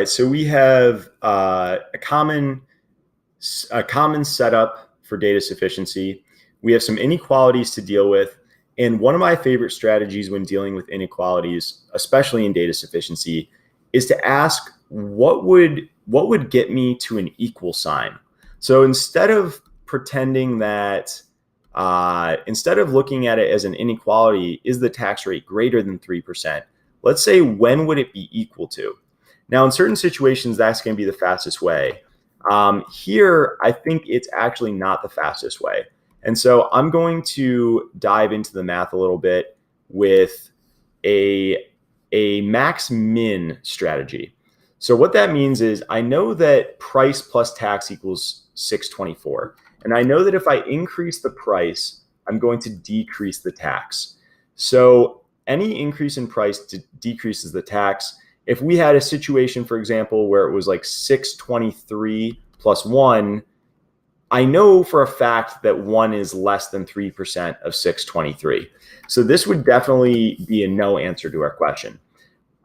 right, so we have a common setup for data sufficiency. We have some inequalities to deal with. And one of my favorite strategies when dealing with inequalities, especially in data sufficiency, is to ask what would get me to an equal sign. So instead of pretending that, instead of looking at it as an inequality, is the tax rate greater than 3%? Let's say, when would it be equal to? Now, in certain situations, that's going to be the fastest way. Here, I think it's actually not the fastest way. And so I'm going to dive into the math a little bit with a max min strategy. So what that means is I know that price plus tax equals 624. And I know that if I increase the price, I'm going to decrease the tax. So any increase in price decreases the tax. If we had a situation, for example, where it was like 623 plus 1, I know for a fact that 1 is less than 3% of 623. So this would definitely be a no answer to our question.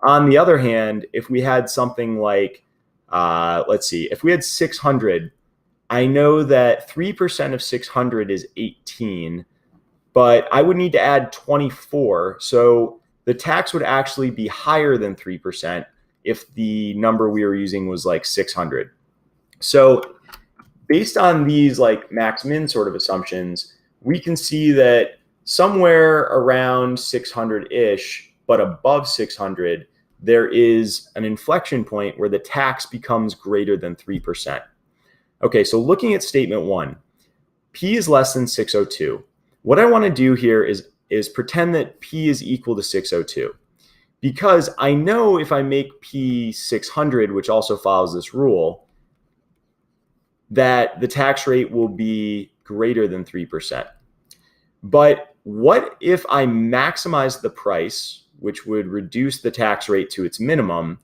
On the other hand, if we had something like, let's see, if we had 600, I know that 3% of 600 is 18, but I would need to add 24. So the tax would actually be higher than 3% if the number we were using was like 600. So based on these like max min sort of assumptions, we can see that somewhere around 600-ish, but above 600, there is an inflection point where the tax becomes greater than 3%. Okay, so looking at statement 1, P is less than 602. What I want to do here is pretend that P is equal to 602, because I know if I make P 600, which also follows this rule, that the tax rate will be greater than 3%. But what if I maximize the price, which would reduce the tax rate to its minimum?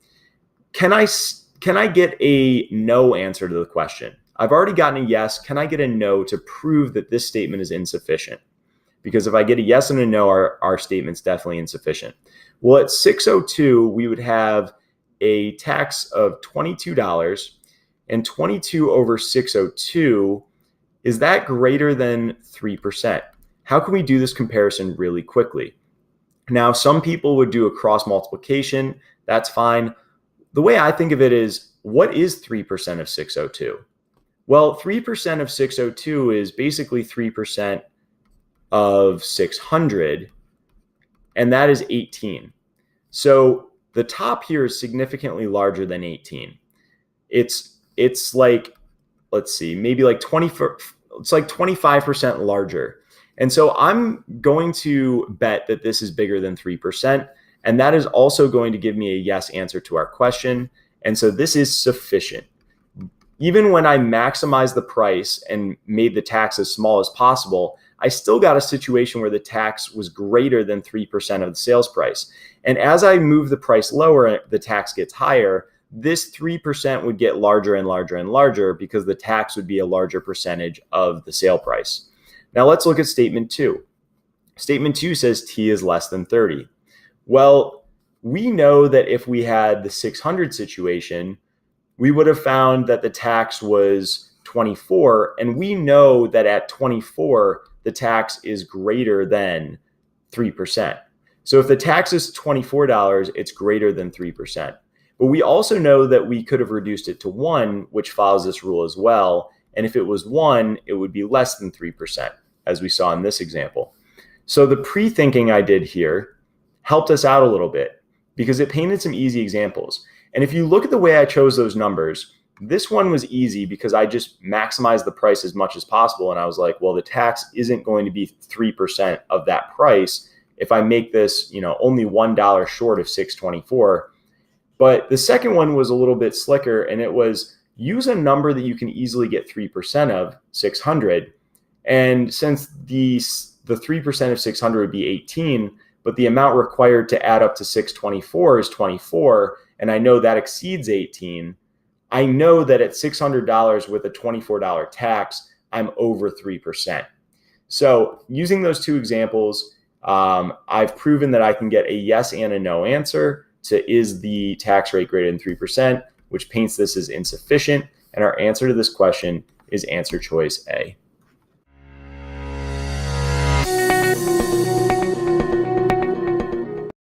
Can I get a no answer to the question? I've already gotten a yes. Can I get a no to prove that this statement is insufficient? Because if I get a yes and a no, our statement's definitely insufficient. Well, at 602, we would have a tax of $22, and 22 over 602, is that greater than 3%? How can we do this comparison really quickly? Now, some people would do a cross multiplication. That's fine. The way I think of it is, what is 3% of 602? Well, 3% of 602 is basically 3% of 600, and that is 18. So the top here is significantly larger than 18. It's like, let's see, maybe like 25% larger. And so I'm going to bet that this is bigger than 3. And that is also going to give me a yes answer to our question. And so this is sufficient. Even when I maximized the price and made the tax as small as possible, I still got a situation where the tax was greater than 3% of the sales price. And as I move the price lower, the tax gets higher. This 3% would get larger and larger and larger because the tax would be a larger percentage of the sale price. Now let's look at statement 2. Statement 2 says T is less than 30. Well, we know that if we had the 600 situation, we would have found that the tax was 24, and we know that at 24, the tax is greater than 3%. So if the tax is $24, it's greater than 3%. But we also know that we could have reduced it to 1, which follows this rule as well. And if it was 1, it would be less than 3%, as we saw in this example. So the pre-thinking I did here helped us out a little bit because it painted some easy examples. And if you look at the way I chose those numbers, this one was easy because I just maximized the price as much as possible. And I was like, well, the tax isn't going to be 3% of that price if I make this, only $1 short of 624. But the second one was a little bit slicker, and it was use a number that you can easily get 3% of, 600. And since the 3% of 600 would be 18, but the amount required to add up to 624 is 24, and I know that exceeds 18, I know that at $600 with a $24 tax, I'm over 3%. So using those two examples, I've proven that I can get a yes and a no answer to is the tax rate greater than 3%. which paints this as insufficient. And our answer to this question is answer choice A.